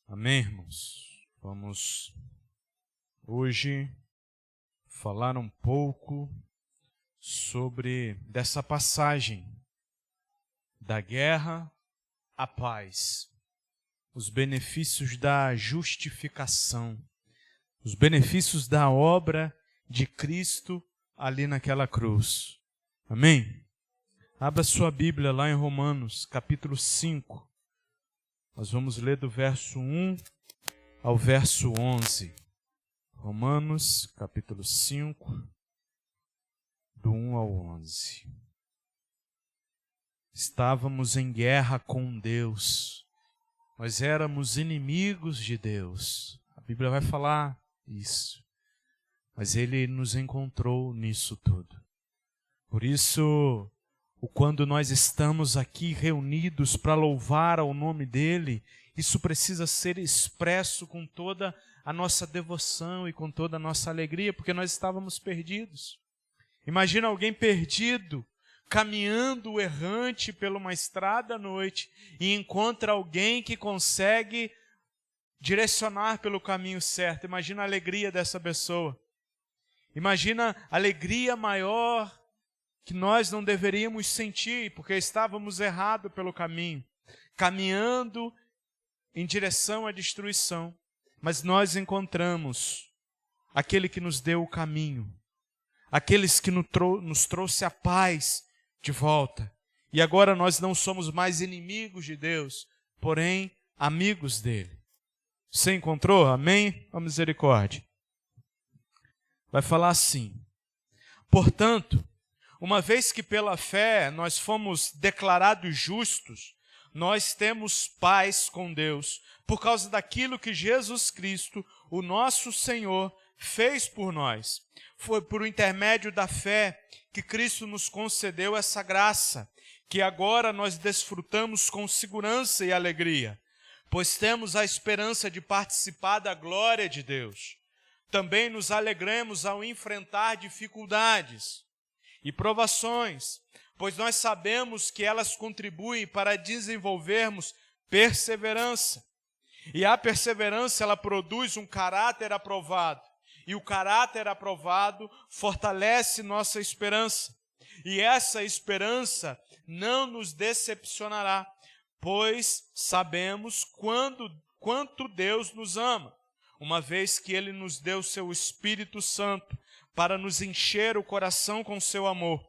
Amém, irmãos? Vamos hoje falar um pouco sobre dessa passagem da guerra à paz, os benefícios da justificação, os benefícios da obra de Cristo ali naquela cruz. Amém? Abra sua Bíblia lá em Romanos, capítulo 5. Nós vamos ler do verso 1 ao verso 11. Romanos, capítulo 5, do 1 ao 11. Estávamos em guerra com Deus. Nós éramos inimigos de Deus. A Bíblia vai falar isso. Mas Ele nos encontrou nisso tudo. Por isso, quando nós estamos aqui reunidos para louvar ao nome dEle, isso precisa ser expresso com toda a nossa devoção e com toda a nossa alegria, porque nós estávamos perdidos. Imagina alguém perdido, caminhando errante por uma estrada à noite e encontra alguém que consegue direcionar pelo caminho certo. Imagina a alegria dessa pessoa. Imagina a alegria maior que nós não deveríamos sentir, porque estávamos errados pelo caminho, caminhando em direção à destruição. Mas nós encontramos aquele que nos deu o caminho, aqueles que nos trouxe a paz de volta. E agora nós não somos mais inimigos de Deus, porém amigos dele. Você encontrou? Amém? A misericórdia. Vai falar assim: portanto, uma vez que pela fé nós fomos declarados justos, nós temos paz com Deus, por causa daquilo que Jesus Cristo, o nosso Senhor, fez por nós. Foi por intermédio da fé que Cristo nos concedeu essa graça, que agora nós desfrutamos com segurança e alegria, pois temos a esperança de participar da glória de Deus. Também nos alegramos ao enfrentar dificuldades e provações, pois nós sabemos que elas contribuem para desenvolvermos perseverança. E a perseverança, ela produz um caráter aprovado. E o caráter aprovado fortalece nossa esperança. E essa esperança não nos decepcionará, pois sabemos quanto Deus nos ama, uma vez que Ele nos deu seu Espírito Santo para nos encher o coração com seu amor.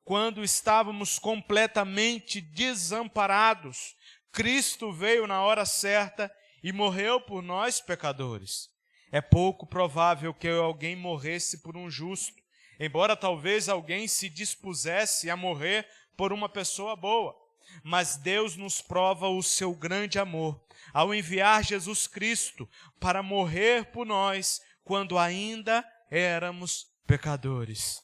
Quando estávamos completamente desamparados, Cristo veio na hora certa e morreu por nós, pecadores. É pouco provável que alguém morresse por um justo, embora talvez alguém se dispusesse a morrer por uma pessoa boa. Mas Deus nos prova o seu grande amor, ao enviar Jesus Cristo para morrer por nós, quando ainda éramos pecadores.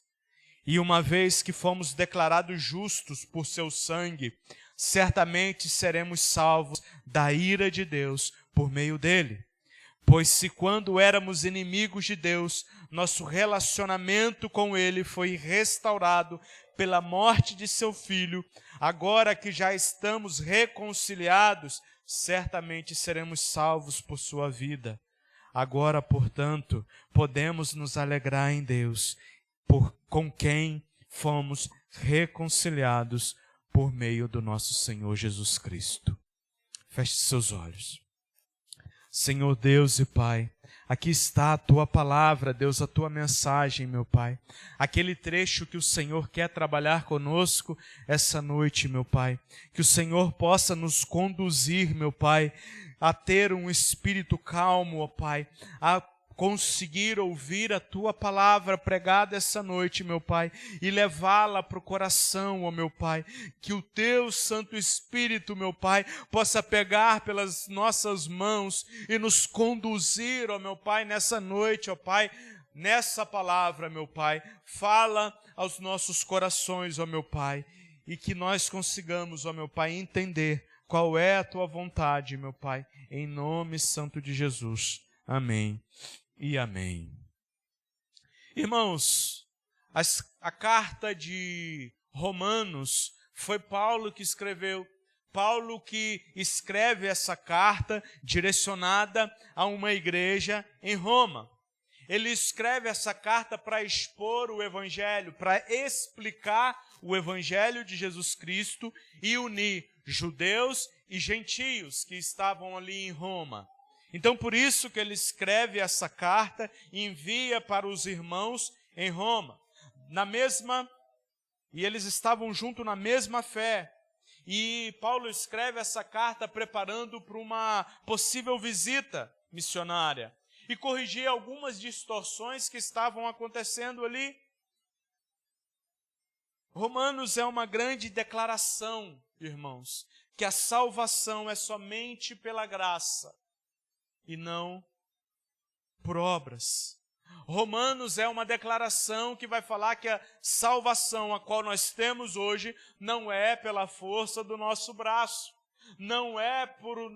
E uma vez que fomos declarados justos por seu sangue, certamente seremos salvos da ira de Deus por meio dele. Pois se quando éramos inimigos de Deus, nosso relacionamento com ele foi restaurado pela morte de seu Filho, agora que já estamos reconciliados, certamente seremos salvos por sua vida. Agora, portanto, podemos nos alegrar em Deus, com quem fomos reconciliados por meio do nosso Senhor Jesus Cristo. Feche seus olhos. Senhor Deus e Pai, aqui está a Tua palavra, Deus, a Tua mensagem, meu Pai. Aquele trecho que o Senhor quer trabalhar conosco essa noite, meu Pai. Que o Senhor possa nos conduzir, meu Pai, a ter um espírito calmo, ó Pai, a conseguir ouvir a Tua palavra pregada essa noite, meu Pai, e levá-la para o coração, ó meu Pai. Que o Teu Santo Espírito, meu Pai, possa pegar pelas nossas mãos e nos conduzir, ó meu Pai, nessa noite, ó Pai, nessa palavra, meu Pai. Fala aos nossos corações, ó meu Pai, e que nós consigamos, ó meu Pai, entender qual é a Tua vontade, meu Pai, em nome santo de Jesus. Amém e amém. Irmãos, a carta de Romanos foi Paulo que escreveu. Paulo que escreve essa carta direcionada a uma igreja em Roma. Ele escreve essa carta para expor o Evangelho, para explicar o Evangelho de Jesus Cristo e unir judeus e gentios que estavam ali em Roma. Então, por isso que ele escreve essa carta e envia para os irmãos em Roma. E eles estavam juntos na mesma fé. E Paulo escreve essa carta preparando para uma possível visita missionária e corrigir algumas distorções que estavam acontecendo ali. Romanos é uma grande declaração, irmãos, que a salvação é somente pela graça e não por obras. Romanos é uma declaração que vai falar que a salvação a qual nós temos hoje não é pela força do nosso braço, não é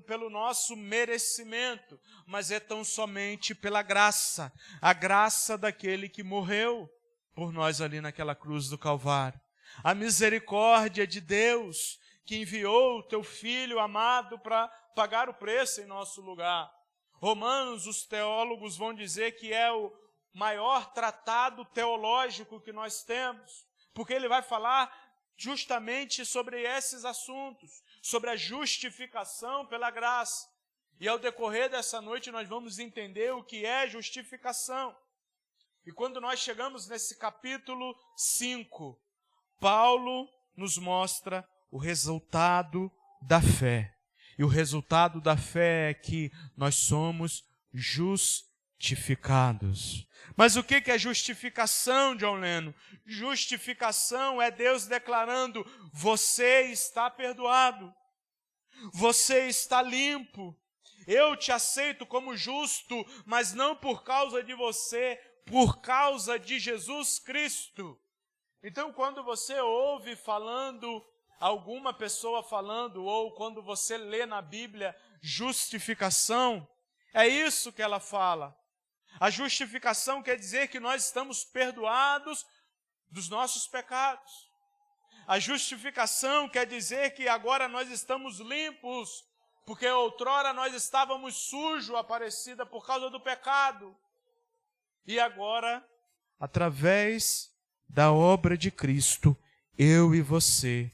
pelo nosso merecimento, mas é tão somente pela graça, a graça daquele que morreu por nós ali naquela cruz do Calvário. A misericórdia de Deus que enviou o teu Filho amado para pagar o preço em nosso lugar. Romanos, os teólogos vão dizer que é o maior tratado teológico que nós temos, porque ele vai falar justamente sobre esses assuntos, sobre a justificação pela graça. E ao decorrer dessa noite nós vamos entender o que é justificação. E quando nós chegamos nesse capítulo 5, Paulo nos mostra o resultado da fé. E o resultado da fé é que nós somos justificados. Mas o que é justificação, John Lennon? Justificação é Deus declarando: você está perdoado, você está limpo, eu te aceito como justo, mas não por causa de você, por causa de Jesus Cristo. Então, quando você ouve alguma pessoa falando, ou quando você lê na Bíblia justificação, é isso que ela fala. A justificação quer dizer que nós estamos perdoados dos nossos pecados. A justificação quer dizer que agora nós estamos limpos, porque outrora nós estávamos sujos, Aparecida, por causa do pecado. E agora, através da obra de Cristo, eu e você,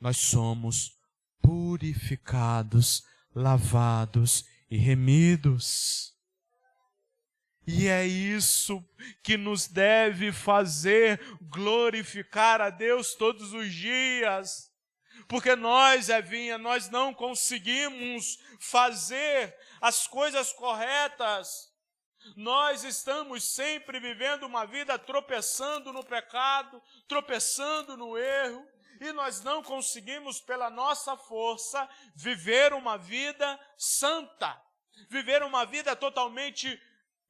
nós somos purificados, lavados e remidos. E é isso que nos deve fazer glorificar a Deus todos os dias. Porque nós, Evinha, nós não conseguimos fazer as coisas corretas. Nós estamos sempre vivendo uma vida tropeçando no pecado, tropeçando no erro, e nós não conseguimos, pela nossa força, viver uma vida santa, viver uma vida totalmente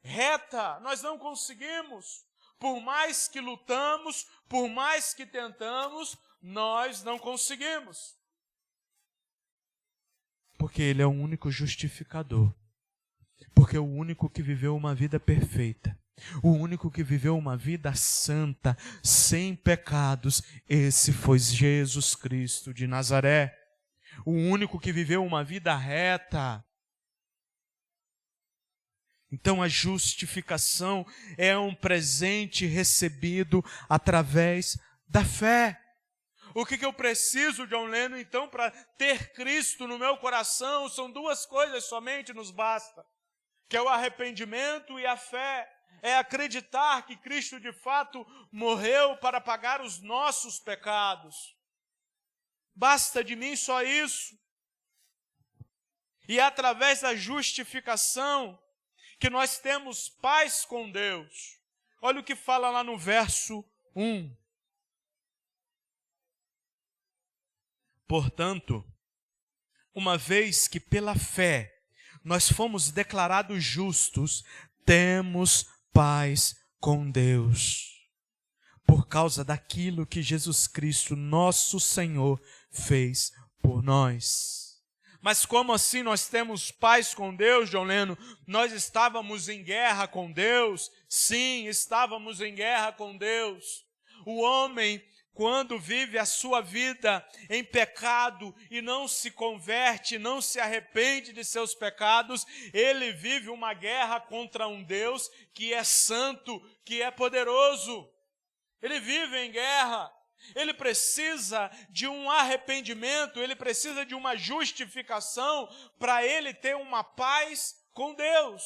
reta. Nós não conseguimos. Por mais que lutamos, por mais que tentamos, nós não conseguimos. Porque Ele é o único justificador. Porque é o único que viveu uma vida perfeita. O único que viveu uma vida santa, sem pecados, esse foi Jesus Cristo de Nazaré. O único que viveu uma vida reta. Então a justificação é um presente recebido através da fé. O que eu preciso, John Lennon, então, para ter Cristo no meu coração? São duas coisas somente nos basta, que é o arrependimento e a fé. É acreditar que Cristo de fato morreu para pagar os nossos pecados. Basta de mim só isso. E é através da justificação que nós temos paz com Deus. Olha o que fala lá no verso 1. Portanto, uma vez que pela fé nós fomos declarados justos, temos paz com Deus, por causa daquilo que Jesus Cristo, nosso Senhor, fez por nós. Mas como assim nós temos paz com Deus, John Lennon? Nós estávamos em guerra com Deus? Sim, estávamos em guerra com Deus. O homem, quando vive a sua vida em pecado e não se converte, não se arrepende de seus pecados, ele vive uma guerra contra um Deus que é santo, que é poderoso. Ele vive em guerra. Ele precisa de um arrependimento, ele precisa de uma justificação para ele ter uma paz com Deus.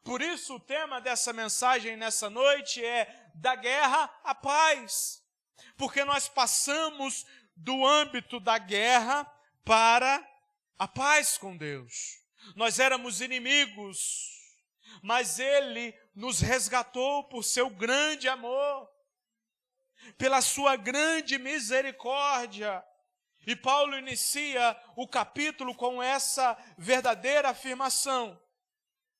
Por isso o tema dessa mensagem nessa noite é da guerra à paz. Porque nós passamos do âmbito da guerra para a paz com Deus. Nós éramos inimigos, mas Ele nos resgatou por seu grande amor, pela sua grande misericórdia. E Paulo inicia o capítulo com essa verdadeira afirmação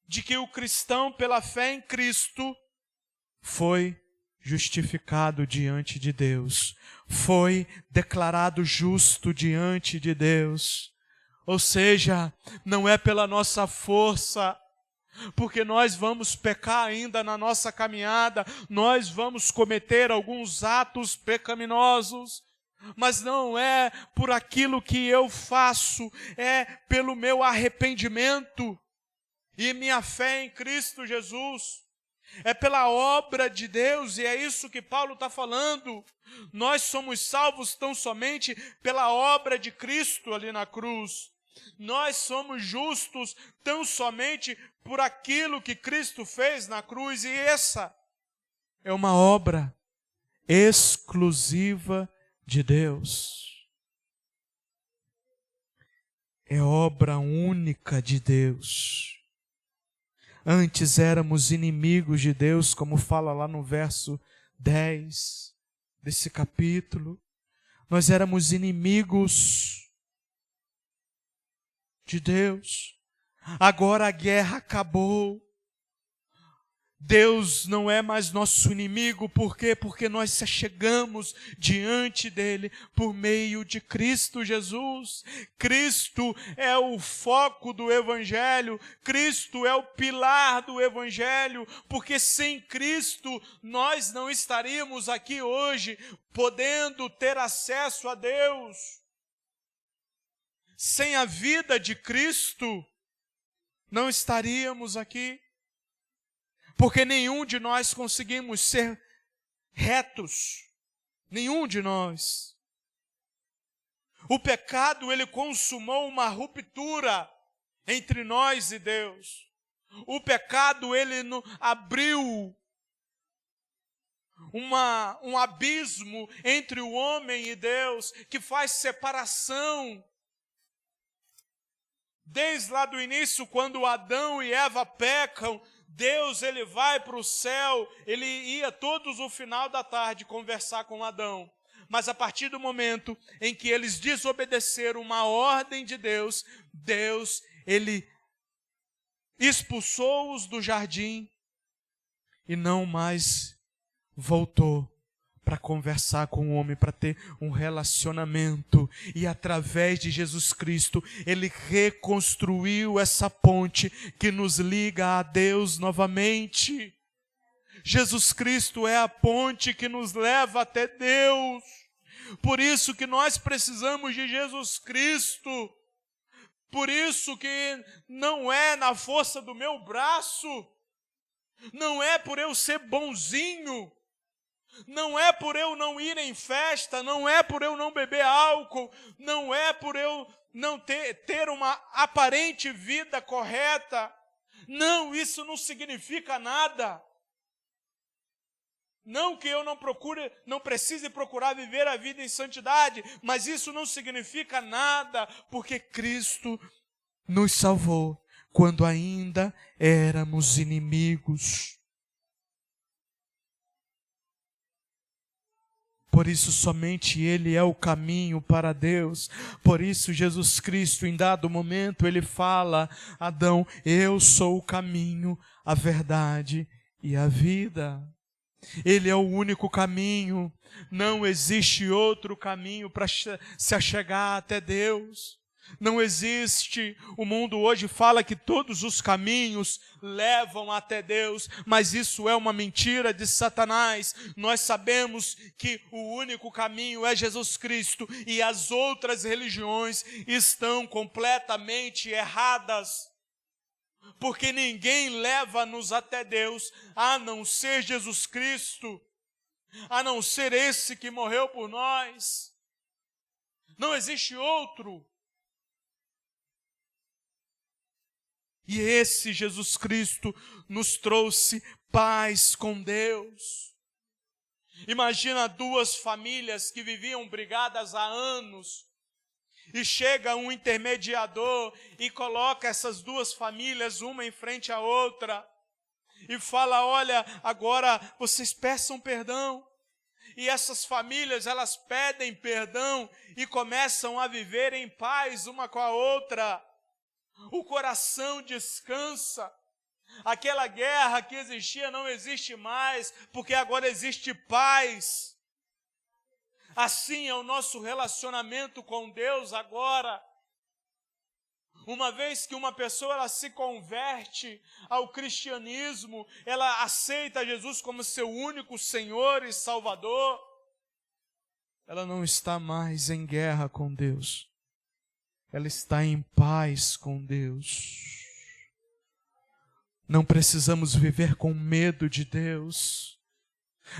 de que o cristão, pela fé em Cristo, foi justificado diante de Deus, foi declarado justo diante de Deus. Ou seja, não é pela nossa força, porque nós vamos pecar ainda na nossa caminhada, nós vamos cometer alguns atos pecaminosos, mas não é por aquilo que eu faço, é pelo meu arrependimento e minha fé em Cristo Jesus. É pela obra de Deus, e é isso que Paulo está falando. Nós somos salvos tão somente pela obra de Cristo ali na cruz. Nós somos justos tão somente por aquilo que Cristo fez na cruz, e essa é uma obra exclusiva de Deus. É obra única de Deus. Antes éramos inimigos de Deus, como fala lá no verso 10 desse capítulo. Nós éramos inimigos de Deus. Agora a guerra acabou. Deus não é mais nosso inimigo. Por quê? Porque nós se achegamos diante dele por meio de Cristo Jesus. Cristo é o foco do Evangelho. Cristo é o pilar do Evangelho. Porque sem Cristo nós não estaríamos aqui hoje podendo ter acesso a Deus. Sem a vida de Cristo não estaríamos aqui. Porque nenhum de nós conseguimos ser retos. Nenhum de nós. O pecado, ele consumou uma ruptura entre nós e Deus. O pecado, ele abriu um abismo entre o homem e Deus, que faz separação. Desde lá do início, quando Adão e Eva pecam, Deus, ele vai para o céu, ele ia todos o final da tarde conversar com Adão. Mas a partir do momento em que eles desobedeceram uma ordem de Deus, Deus, ele expulsou-os do jardim e não mais voltou para conversar com o homem, para ter um relacionamento. E através de Jesus Cristo, ele reconstruiu essa ponte que nos liga a Deus novamente. Jesus Cristo é a ponte que nos leva até Deus. Por isso que nós precisamos de Jesus Cristo. Por isso que não é na força do meu braço, não é por eu ser bonzinho, não é por eu não ir em festa, não é por eu não beber álcool, não é por eu não ter uma aparente vida correta. Não, isso não significa nada. Não que eu não precise procurar viver a vida em santidade, mas isso não significa nada, porque Cristo nos salvou quando ainda éramos inimigos. Por isso somente Ele é o caminho para Deus. Por isso Jesus Cristo, em dado momento, Ele fala: Adão, eu sou o caminho, a verdade e a vida. Ele é o único caminho. Não existe outro caminho para se achegar até Deus. Não existe. O mundo hoje fala que todos os caminhos levam até Deus, mas isso é uma mentira de Satanás. Nós sabemos que o único caminho é Jesus Cristo e as outras religiões estão completamente erradas. Porque ninguém leva-nos até Deus a não ser Jesus Cristo, a não ser esse que morreu por nós. Não existe outro. E esse Jesus Cristo nos trouxe paz com Deus. Imagina duas famílias que viviam brigadas há anos, e chega um intermediador e coloca essas duas famílias uma em frente à outra, e fala: olha, agora vocês peçam perdão. E essas famílias, elas pedem perdão e começam a viver em paz uma com a outra. O coração descansa. Aquela guerra que existia não existe mais, porque agora existe paz. Assim é o nosso relacionamento com Deus agora. Uma vez que uma pessoa ela se converte ao cristianismo, ela aceita Jesus como seu único Senhor e Salvador, ela não está mais em guerra com Deus. Ela está em paz com Deus. Não precisamos viver com medo de Deus,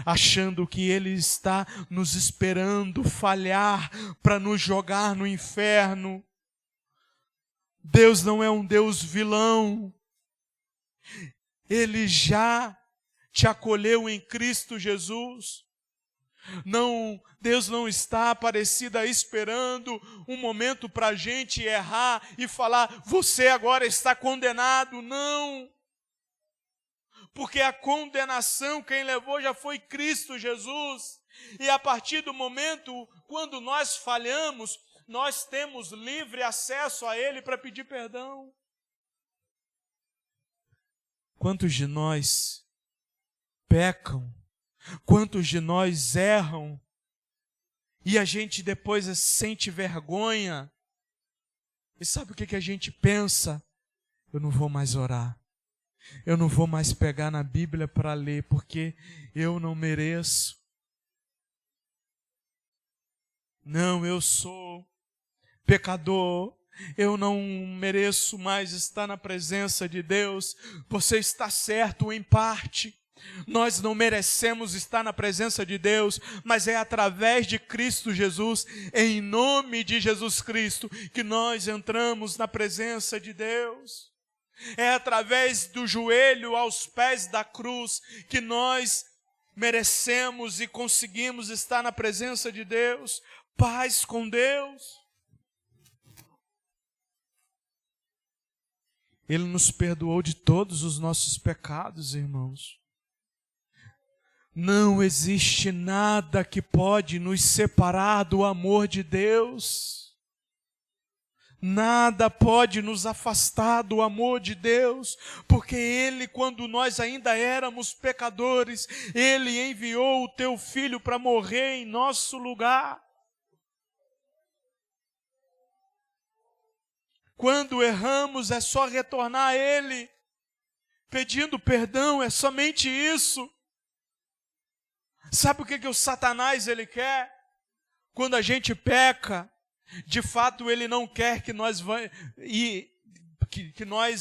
achando que Ele está nos esperando falhar para nos jogar no inferno. Deus não é um Deus vilão. Ele já te acolheu em Cristo Jesus. Não, Deus não está Aparecida esperando um momento para a gente errar e falar: você agora está condenado. Não. Porque a condenação quem levou já foi Cristo Jesus. E a partir do momento quando nós falhamos, nós temos livre acesso a Ele para pedir perdão. Quantos de nós pecam? Quantos de nós erram? E a gente depois sente vergonha. E sabe o que a gente pensa? Eu não vou mais orar. Eu não vou mais pegar na Bíblia para ler, porque eu não mereço. Não, eu sou pecador. Eu não mereço mais estar na presença de Deus. Você está certo em parte. Nós não merecemos estar na presença de Deus, mas é através de Cristo Jesus, em nome de Jesus Cristo, que nós entramos na presença de Deus. É através do joelho aos pés da cruz que nós merecemos e conseguimos estar na presença de Deus. Paz com Deus. Ele nos perdoou de todos os nossos pecados, irmãos. Não existe nada que pode nos separar do amor de Deus. Nada pode nos afastar do amor de Deus, porque Ele, quando nós ainda éramos pecadores, Ele enviou o Teu Filho para morrer em nosso lugar. Quando erramos, é só retornar a Ele, pedindo perdão, é somente isso. Sabe o que o Satanás ele quer? Quando a gente peca, de fato ele não quer que nós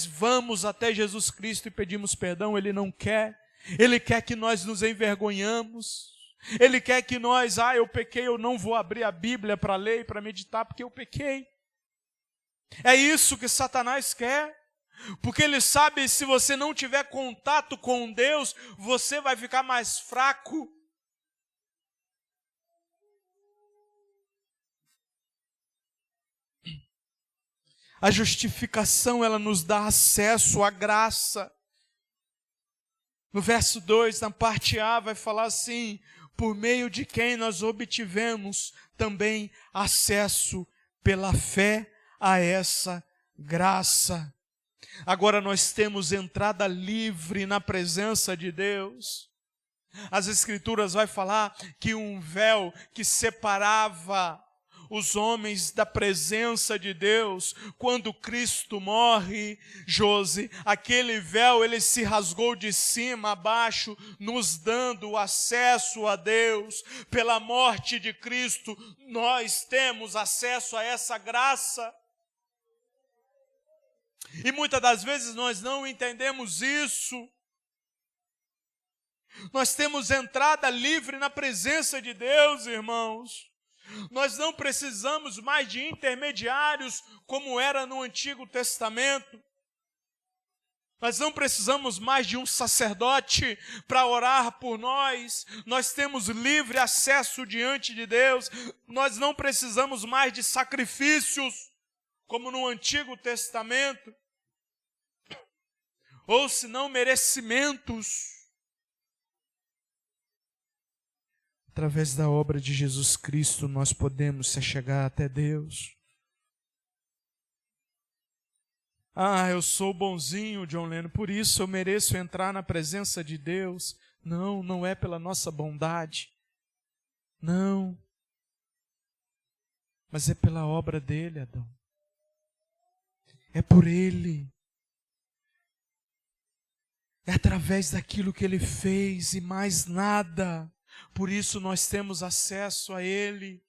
vamos até Jesus Cristo e pedimos perdão. Ele não quer. Ele quer que nós nos envergonhamos. Ele quer que nós, eu pequei, eu não vou abrir a Bíblia para ler e para meditar porque eu pequei. É isso que Satanás quer. Porque ele sabe que se você não tiver contato com Deus, você vai ficar mais fraco. A justificação, ela nos dá acesso à graça. No verso 2, na parte A, vai falar assim: por meio de quem nós obtivemos também acesso pela fé a essa graça. Agora nós temos entrada livre na presença de Deus. As Escrituras vai falar que um véu que separava os homens da presença de Deus, quando Cristo morre, Josi, aquele véu ele se rasgou de cima a baixo, nos dando acesso a Deus. Pela morte de Cristo, nós temos acesso a essa graça. E muitas das vezes nós não entendemos isso. Nós temos entrada livre na presença de Deus, irmãos. Nós não precisamos mais de intermediários como era no Antigo Testamento. Nós não precisamos mais de um sacerdote para orar por nós. Nós temos livre acesso diante de Deus. Nós não precisamos mais de sacrifícios como no Antigo Testamento. Ou se não merecimentos. Através da obra de Jesus Cristo, nós podemos se chegar até Deus. Eu sou bonzinho, John Lennon, por isso eu mereço entrar na presença de Deus. Não, não é pela nossa bondade. Não. Mas é pela obra dele, Adão. É por ele. É através daquilo que ele fez e mais nada. Por isso nós temos acesso a Ele.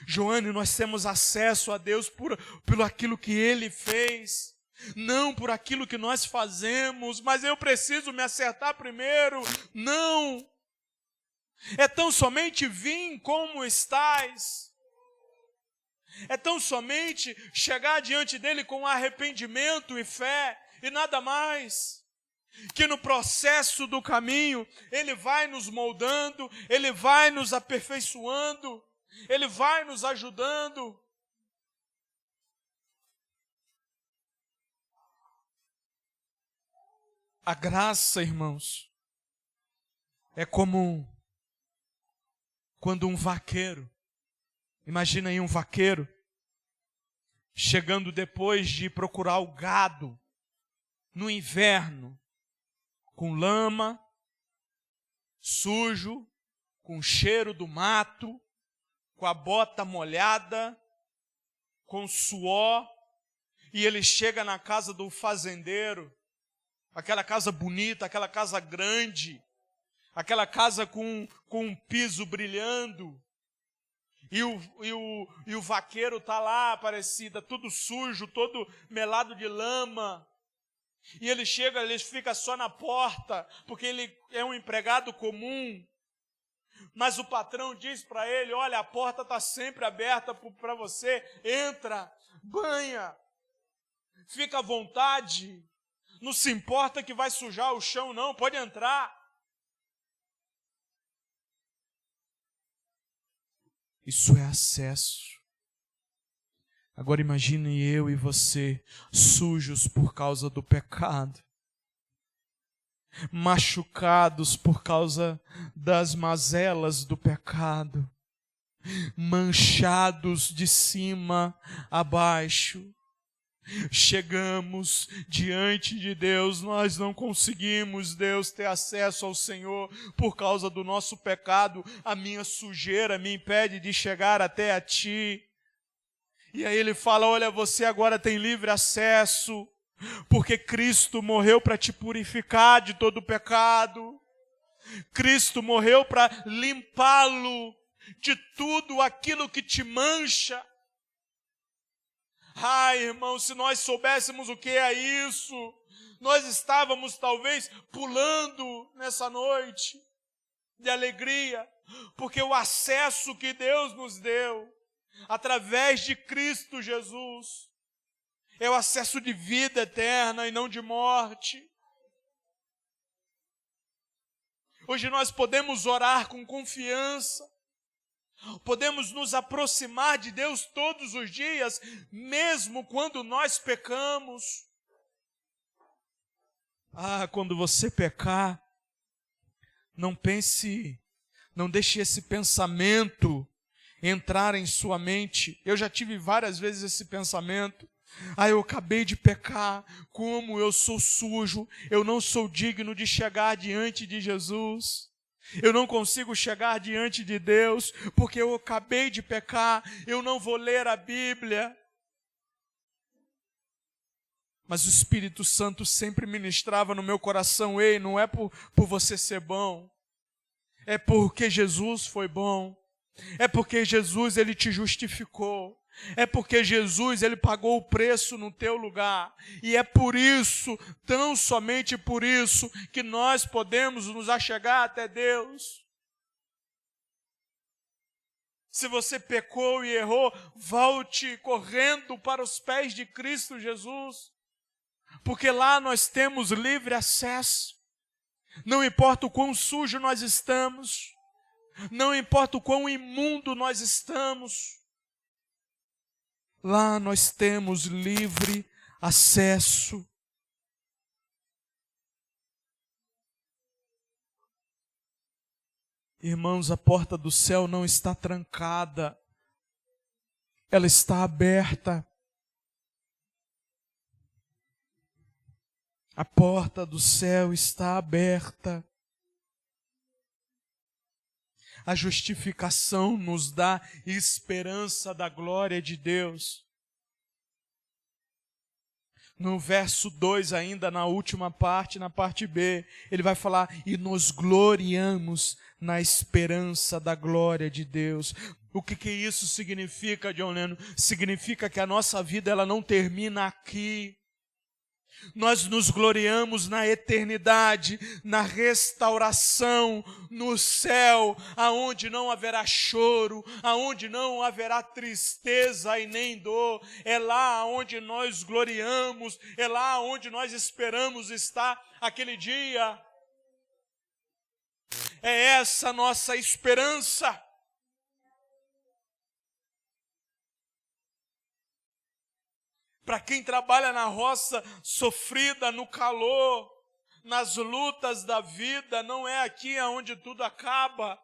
Joane, nós temos acesso a Deus por aquilo que Ele fez. Não por aquilo que nós fazemos, mas eu preciso me acertar primeiro. Não. É tão somente vir como estás. É tão somente chegar diante dEle com arrependimento e fé e nada mais. Que no processo do caminho, Ele vai nos moldando, Ele vai nos aperfeiçoando, Ele vai nos ajudando. A graça, irmãos, é como quando um vaqueiro, imagina aí um vaqueiro, chegando depois de procurar o gado, no inverno, com lama, sujo, com cheiro do mato, com a bota molhada, com suor, e ele chega na casa do fazendeiro, aquela casa bonita, aquela casa grande, aquela casa com um piso brilhando, e o vaqueiro está lá, Aparecida, tudo sujo, todo melado de lama. E ele chega, ele fica só na porta, porque ele é um empregado comum. Mas o patrão diz para ele, olha, a porta está sempre aberta para você, entra, banha, fica à vontade, não se importa que vai sujar o chão não, pode entrar. Isso é acesso. Agora imagine eu e você, sujos por causa do pecado, machucados por causa das mazelas do pecado, manchados de cima a baixo. Chegamos diante de Deus, nós não conseguimos, Deus, ter acesso ao Senhor por causa do nosso pecado. A minha sujeira me impede de chegar até a Ti. E aí ele fala, olha, você agora tem livre acesso, porque Cristo morreu para te purificar de todo o pecado. Cristo morreu para limpá-lo de tudo aquilo que te mancha. Irmão, se nós soubéssemos o que é isso, nós estávamos talvez pulando nessa noite de alegria, porque o acesso que Deus nos deu, através de Cristo Jesus, é o acesso de vida eterna e não de morte. Hoje nós podemos orar com confiança, podemos nos aproximar de Deus todos os dias, mesmo quando nós pecamos. Quando você pecar, não deixe esse pensamento entrar em sua mente. Eu já tive várias vezes esse pensamento. Eu acabei de pecar, como eu sou sujo, eu não sou digno de chegar diante de Jesus. Eu não consigo chegar diante de Deus porque eu acabei de pecar, eu não vou ler a Bíblia. Mas o Espírito Santo sempre ministrava no meu coração: ei, não é por você ser bom, é porque Jesus foi bom, é porque Jesus ele te justificou, é porque Jesus ele pagou o preço no teu lugar, e é por isso, tão somente por isso, que nós podemos nos achegar até Deus. Se você pecou e errou, volte correndo para os pés de Cristo Jesus, porque lá nós temos livre acesso. Não importa o quão sujo nós estamos, não importa o quão imundo nós estamos, lá nós temos livre acesso. Irmãos, a porta do céu não está trancada, ela está aberta. A porta do céu está aberta. A justificação nos dá esperança da glória de Deus. No verso 2 ainda, na última parte, na parte B, ele vai falar: e nos gloriamos na esperança da glória de Deus. O que isso significa, John Lennon? Significa que a nossa vida ela não termina aqui. Nós nos gloriamos na eternidade, na restauração, no céu, aonde não haverá choro, aonde não haverá tristeza e nem dor. É lá onde nós gloriamos, é lá onde nós esperamos estar aquele dia. É essa nossa esperança. Para quem trabalha na roça sofrida, no calor, nas lutas da vida, não é aqui onde tudo acaba.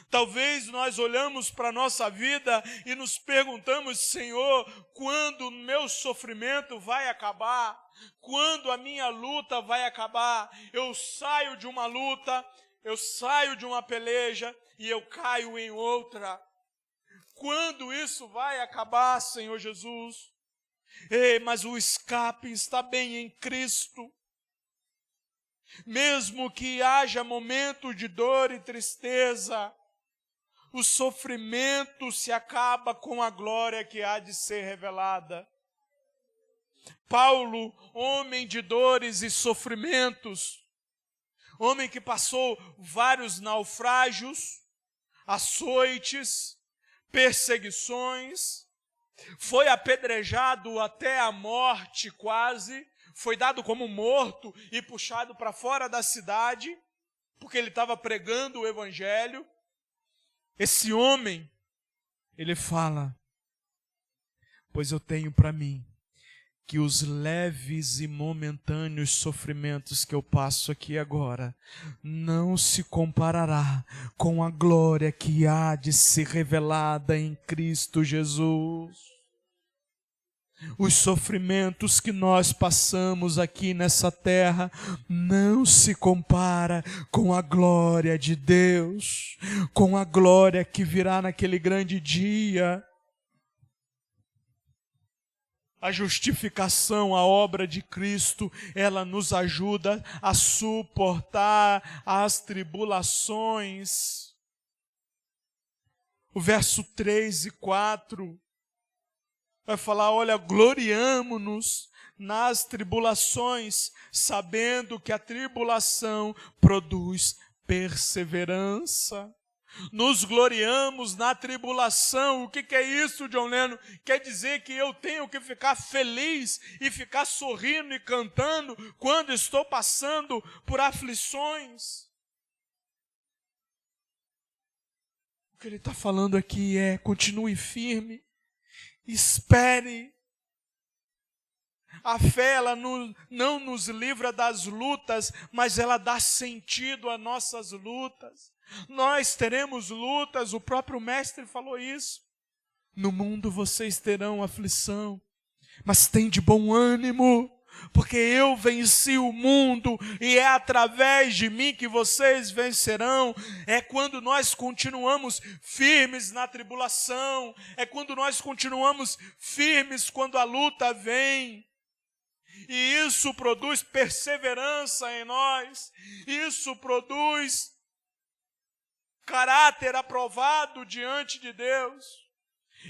Talvez nós olhamos para a nossa vida e nos perguntamos: Senhor, quando o meu sofrimento vai acabar? Quando a minha luta vai acabar? Eu saio de uma luta, eu saio de uma peleja e eu caio em outra. Quando isso vai acabar, Senhor Jesus? Ei, mas o escape está bem em Cristo. Mesmo que haja momento de dor e tristeza, o sofrimento se acaba com a glória que há de ser revelada. Paulo, homem de dores e sofrimentos, homem que passou vários naufrágios, açoites, perseguições, foi apedrejado até a morte quase, foi dado como morto e puxado para fora da cidade, porque ele estava pregando o evangelho. Esse homem, ele fala: pois eu tenho para mim que os leves e momentâneos sofrimentos que eu passo aqui agora não se comparará com a glória que há de ser revelada em Cristo Jesus. Os sofrimentos que nós passamos aqui nessa terra não se compara com a glória de Deus, com a glória que virá naquele grande dia. A justificação, a obra de Cristo, ela nos ajuda a suportar as tribulações. O verso 3 e 4 vai falar: olha, gloriamo-nos nas tribulações, sabendo que a tribulação produz perseverança. Nos gloriamos na tribulação. O que é isso, John Lennon? Quer dizer que eu tenho que ficar feliz e ficar sorrindo e cantando quando estou passando por aflições. O que ele está falando aqui é: continue firme, espere. A fé, ela não nos livra das lutas, mas ela dá sentido às nossas lutas. Nós teremos lutas, o próprio mestre falou isso. No mundo vocês terão aflição, mas tem de bom ânimo, porque eu venci o mundo e é através de mim que vocês vencerão. É quando nós continuamos firmes na tribulação, é quando nós continuamos firmes quando a luta vem. E isso produz perseverança em nós, isso produz caráter aprovado diante de Deus.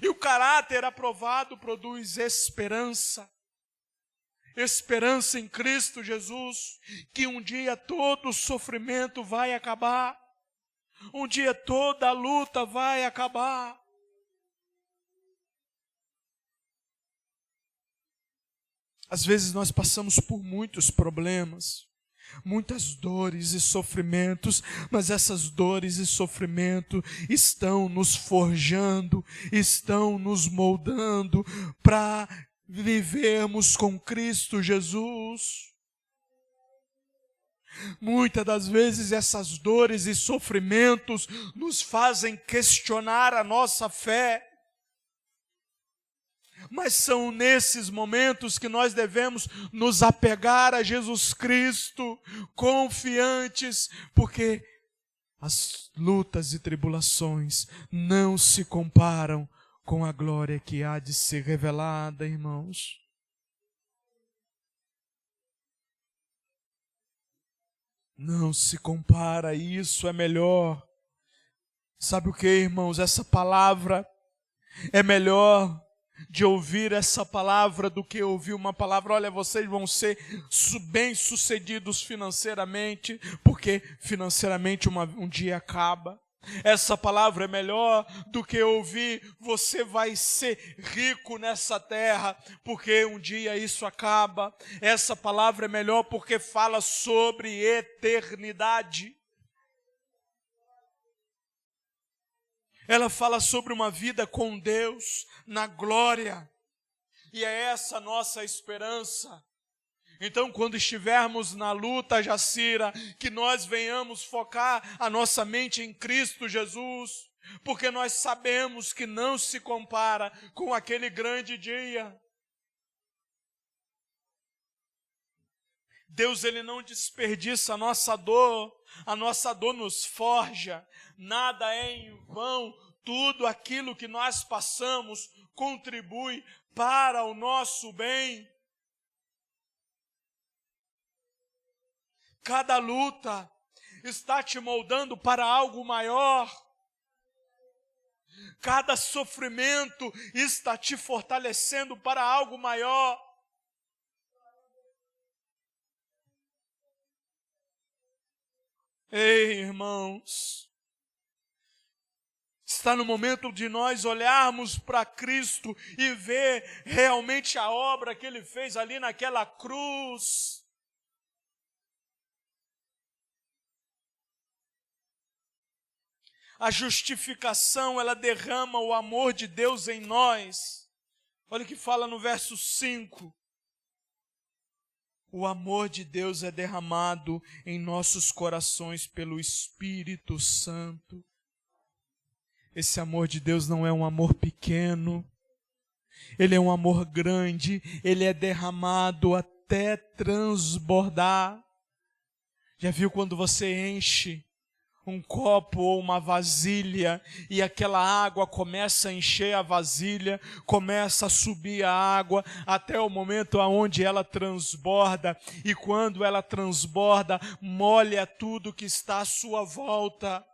E o caráter aprovado produz esperança. Esperança em Cristo Jesus, que um dia todo o sofrimento vai acabar, um dia toda a luta vai acabar. Às vezes nós passamos por muitos problemas, muitas dores e sofrimentos, mas essas dores e sofrimento estão nos forjando, estão nos moldando para vivermos com Cristo Jesus. Muitas das vezes essas dores e sofrimentos nos fazem questionar a nossa fé. Mas são nesses momentos que nós devemos nos apegar a Jesus Cristo, confiantes, porque as lutas e tribulações não se comparam com a glória que há de ser revelada, irmãos. Não se compara, isso é melhor. Sabe o que, irmãos? Essa palavra é melhor de ouvir essa palavra do que ouvir uma palavra. Olha, vocês vão ser bem-sucedidos financeiramente, porque financeiramente um dia acaba. Essa palavra é melhor do que ouvir: você vai ser rico nessa terra, porque um dia isso acaba. Essa palavra é melhor porque fala sobre eternidade. Ela fala sobre uma vida com Deus na glória. E é essa a nossa esperança. Então, quando estivermos na luta, Jacira, que nós venhamos focar a nossa mente em Cristo Jesus, porque nós sabemos que não se compara com aquele grande dia. Deus, Ele não desperdiça a nossa dor nos forja, nada é em vão, tudo aquilo que nós passamos contribui para o nosso bem. Cada luta está te moldando para algo maior. Cada sofrimento está te fortalecendo para algo maior. Ei, irmãos, está no momento de nós olharmos para Cristo e ver realmente a obra que Ele fez ali naquela cruz. A justificação, ela derrama o amor de Deus em nós. Olha o que fala no verso 5. O amor de Deus é derramado em nossos corações pelo Espírito Santo. Esse amor de Deus não é um amor pequeno. Ele é um amor grande. Ele é derramado até transbordar. Já viu quando você enche um copo ou uma vasilha e aquela água começa a encher a vasilha, começa a subir a água até o momento aonde ela transborda, e quando ela transborda, molha tudo que está à sua volta.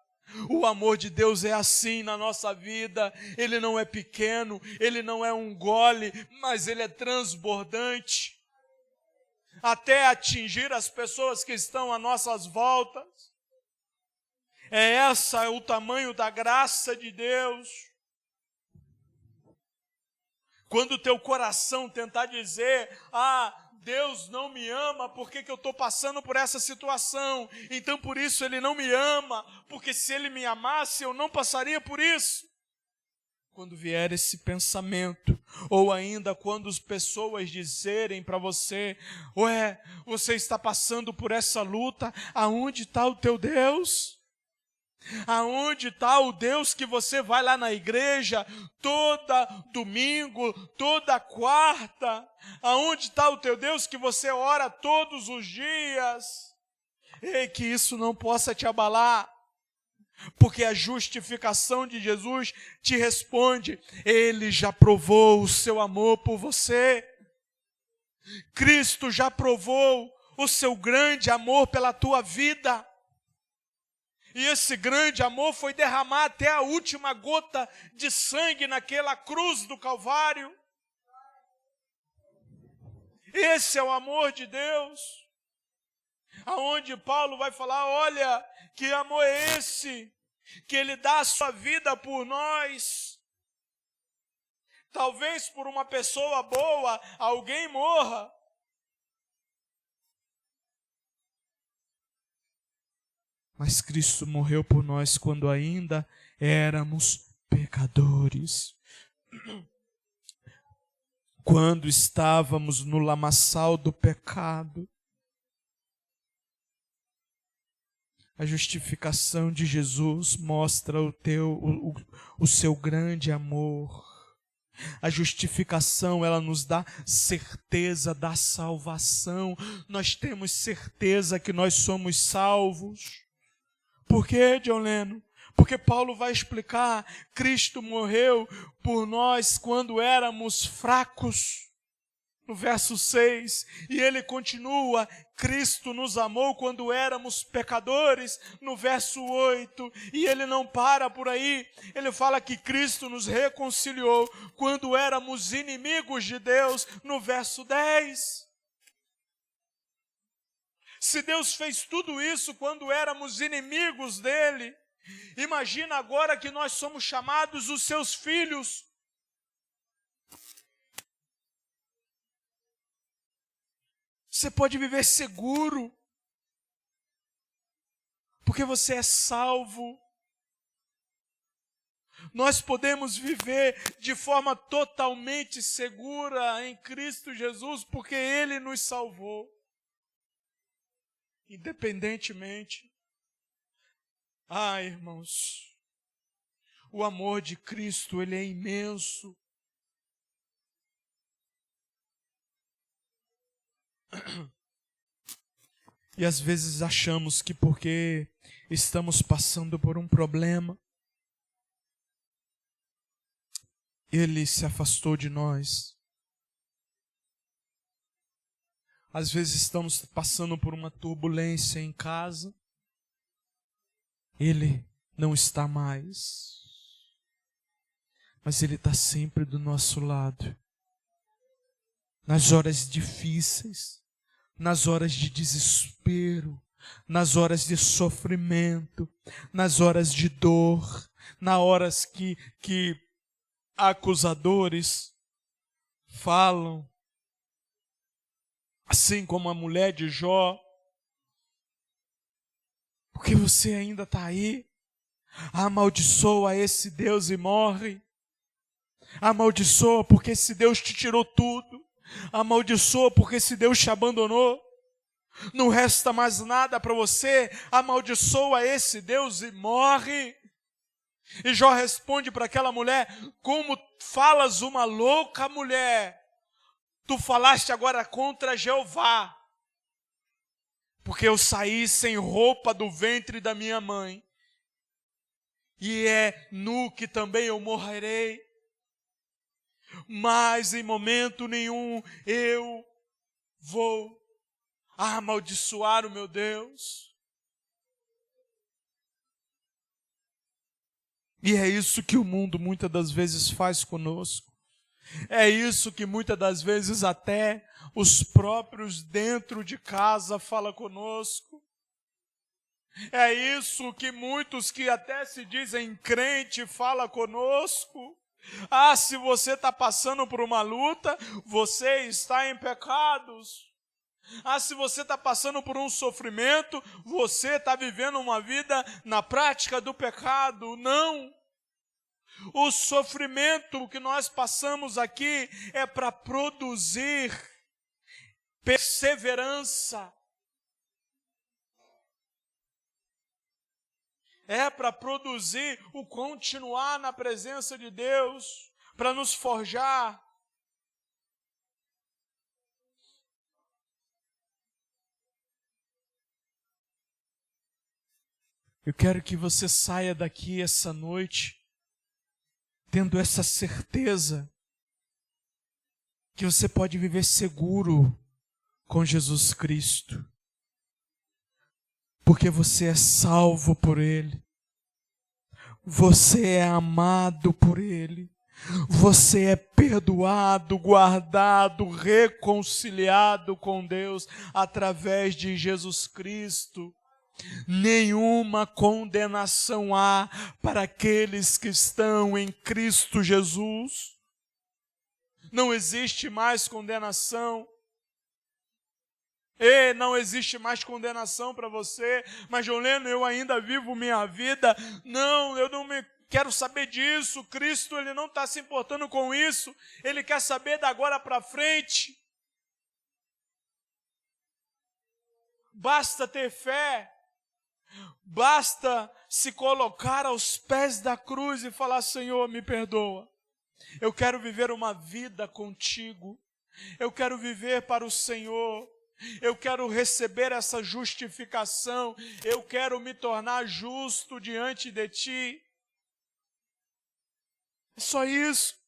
O amor de Deus é assim na nossa vida. Ele não é pequeno, ele não é um gole, mas ele é transbordante até atingir as pessoas que estão à nossas voltas. É o tamanho da graça de Deus. Quando o teu coração tentar dizer: Deus não me ama, por que eu estou passando por essa situação? Então por isso Ele não me ama, porque se Ele me amasse eu não passaria por isso. Quando vier esse pensamento, ou ainda quando as pessoas dizerem para você: você está passando por essa luta, aonde está o teu Deus? Aonde está o Deus que você vai lá na igreja toda domingo, toda quarta? Aonde está o teu Deus que você ora todos os dias? E que isso não possa te abalar, porque a justificação de Jesus te responde: Ele já provou o seu amor por você. Cristo já provou o seu grande amor pela tua vida. E esse grande amor foi derramar até a última gota de sangue naquela cruz do Calvário. Esse é o amor de Deus. Aonde Paulo vai falar: olha, que amor é esse, que Ele dá a sua vida por nós. Talvez por uma pessoa boa, alguém morra. Mas Cristo morreu por nós quando ainda éramos pecadores. Quando estávamos no lamaçal do pecado. A justificação de Jesus mostra o seu grande amor. A justificação, ela nos dá certeza da salvação. Nós temos certeza que nós somos salvos. Por quê, John Lennon? Porque Paulo vai explicar: Cristo morreu por nós quando éramos fracos. No verso 6, e ele continua: Cristo nos amou quando éramos pecadores, no verso 8, e ele não para por aí, ele fala que Cristo nos reconciliou quando éramos inimigos de Deus, no verso 10. Se Deus fez tudo isso quando éramos inimigos dele, imagina agora que nós somos chamados os seus filhos. Você pode viver seguro, porque você é salvo. Nós podemos viver de forma totalmente segura em Cristo Jesus, porque Ele nos salvou. Independentemente. Irmãos, o amor de Cristo, ele é imenso. E às vezes achamos que porque estamos passando por um problema, Ele se afastou de nós. Às vezes estamos passando por uma turbulência em casa, Ele não está mais, mas Ele está sempre do nosso lado. Nas horas difíceis, nas horas de desespero, nas horas de sofrimento, nas horas de dor, nas horas que acusadores falam, assim como a mulher de Jó: porque você ainda está aí? Amaldiçoa esse Deus e morre. Amaldiçoa porque esse Deus te tirou tudo. Amaldiçoa porque esse Deus te abandonou. Não resta mais nada para você. Amaldiçoa esse Deus e morre. E Jó responde para aquela mulher: como falas uma louca mulher, tu falaste agora contra Jeová, porque eu saí sem roupa do ventre da minha mãe, e é nu que também eu morrerei. Mas em momento nenhum eu vou amaldiçoar o meu Deus. E é isso que o mundo muitas das vezes faz conosco. É isso que muitas das vezes até os próprios dentro de casa falam conosco. É isso que muitos que até se dizem crente falam conosco. Se você está passando por uma luta, você está em pecados. Se você está passando por um sofrimento, você está vivendo uma vida na prática do pecado. Não. O sofrimento que nós passamos aqui é para produzir perseverança. é para produzir o continuar na presença de Deus, para nos forjar. Eu quero que você saia daqui essa noite tendo essa certeza que você pode viver seguro com Jesus Cristo, porque você é salvo por Ele, você é amado por Ele, você é perdoado, guardado, reconciliado com Deus através de Jesus Cristo. Nenhuma condenação há para aqueles que estão em Cristo Jesus. Não existe mais condenação. Não existe mais condenação para você. Mas, Joleno, eu ainda vivo minha vida. Não, eu não quero saber disso. Cristo, Ele não está se importando com isso. Ele quer saber da agora para frente. Basta ter fé. Basta se colocar aos pés da cruz e falar: Senhor, me perdoa. Eu quero viver uma vida contigo. Eu quero viver para o Senhor. Eu quero receber essa justificação. Eu quero me tornar justo diante de Ti. É só isso.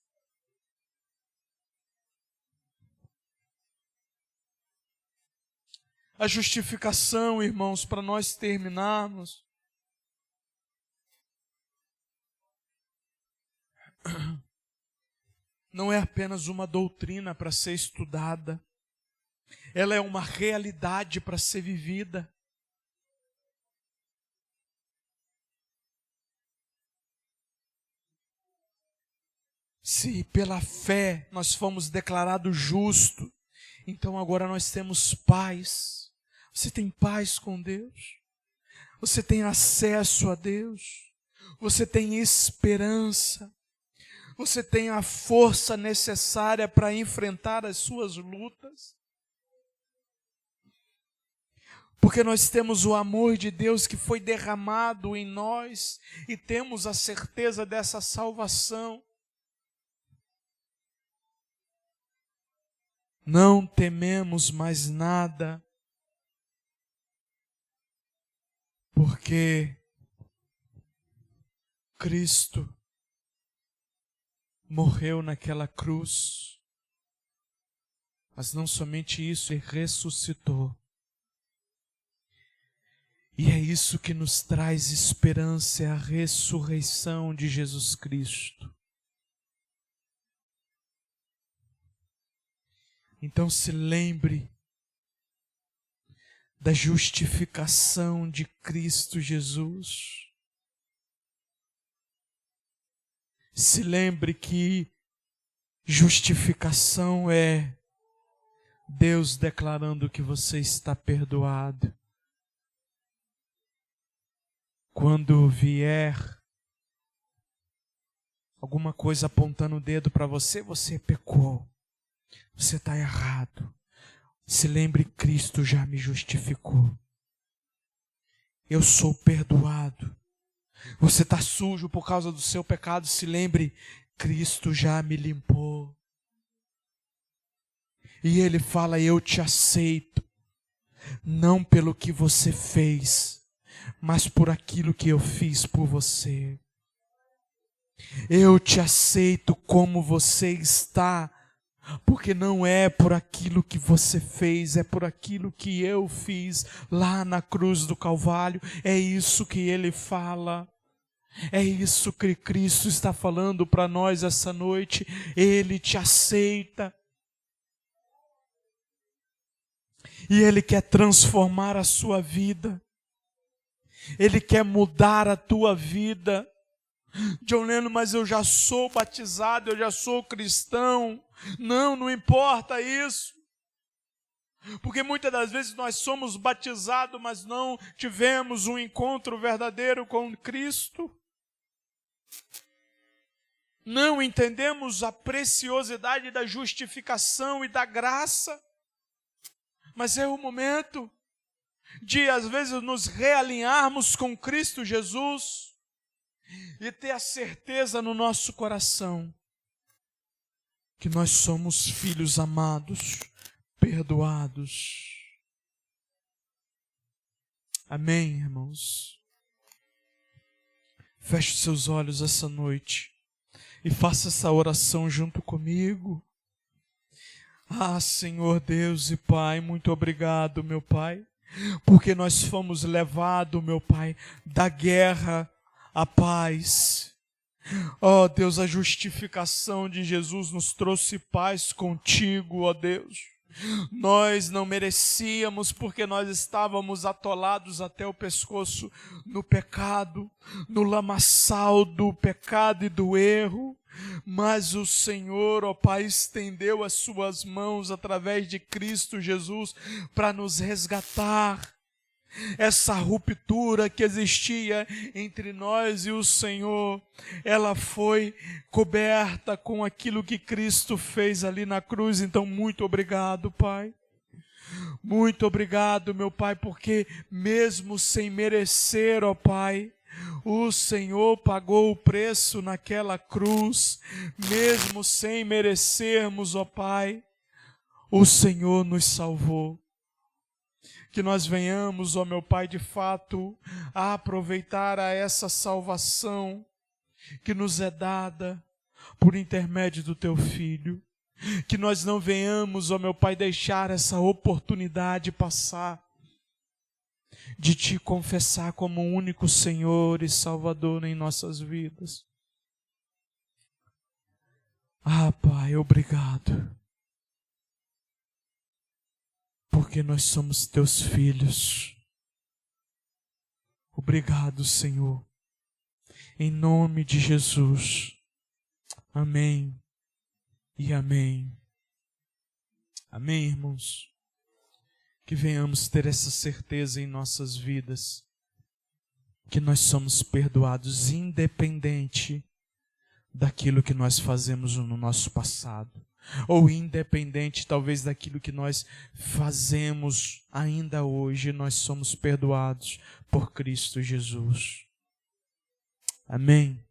A justificação, irmãos, para nós terminarmos, não é apenas uma doutrina para ser estudada, ela é uma realidade para ser vivida. Se pela fé nós fomos declarados justos, então agora nós temos paz. Você tem paz com Deus. Você tem acesso a Deus. Você tem esperança. Você tem a força necessária para enfrentar as suas lutas. Porque nós temos o amor de Deus que foi derramado em nós e temos a certeza dessa salvação. Não tememos mais nada, porque Cristo morreu naquela cruz, mas não somente isso, Ele ressuscitou. E é isso que nos traz esperança, é a ressurreição de Jesus Cristo. Então se lembre da justificação de Cristo Jesus. Se lembre que justificação é Deus declarando que você está perdoado. Quando vier alguma coisa apontando o dedo para você, você pecou. Você está errado. Se lembre, Cristo já me justificou. Eu sou perdoado. Você está sujo por causa do seu pecado. Se lembre, Cristo já me limpou. E Ele fala: eu te aceito. Não pelo que você fez, mas por aquilo que eu fiz por você. Eu te aceito como você está. Porque não é por aquilo que você fez, é por aquilo que eu fiz lá na cruz do Calvário. É isso que Ele fala. É isso que Cristo está falando para nós essa noite. Ele te aceita. E Ele quer transformar a sua vida. Ele quer mudar a tua vida. John Lennon, mas eu já sou batizado, eu já sou cristão. Não importa isso. Porque muitas das vezes nós somos batizados, mas não tivemos um encontro verdadeiro com Cristo. Não entendemos a preciosidade da justificação e da graça. Mas é o momento. de às vezes nos realinharmos com Cristo Jesus e ter a certeza no nosso coração que nós somos filhos amados, perdoados. Amém, irmãos? Feche seus olhos essa noite e faça essa oração junto comigo. Ah, Senhor Deus e Pai, muito obrigado, meu Pai, porque nós fomos levados, meu Pai, da guerra à paz. Ó Deus, a justificação de Jesus nos trouxe paz contigo, ó Deus. Nós não merecíamos, porque nós estávamos atolados até o pescoço no pecado, no lamaçal do pecado e do erro. Mas o Senhor, ó Pai, estendeu as suas mãos através de Cristo Jesus para nos resgatar. Essa ruptura que existia entre nós e o Senhor, ela foi coberta com aquilo que Cristo fez ali na cruz. Então, muito obrigado, Pai. Muito obrigado, meu Pai, porque mesmo sem merecer, ó Pai, o Senhor pagou o preço naquela cruz. Mesmo sem merecermos, ó Pai, o Senhor nos salvou. Que nós venhamos, ó meu Pai, de fato, a aproveitar a essa salvação que nos é dada por intermédio do Teu Filho. Que nós não venhamos, ó meu Pai, deixar essa oportunidade passar de Te confessar como o único Senhor e Salvador em nossas vidas. Ah, Pai, obrigado. Porque nós somos Teus filhos. Obrigado, Senhor. Em nome de Jesus. Amém e amém. Amém, irmãos? Que venhamos ter essa certeza em nossas vidas, que nós somos perdoados independente daquilo que nós fazemos no nosso passado, ou independente talvez daquilo que nós fazemos ainda hoje, nós somos perdoados por Cristo Jesus. Amém.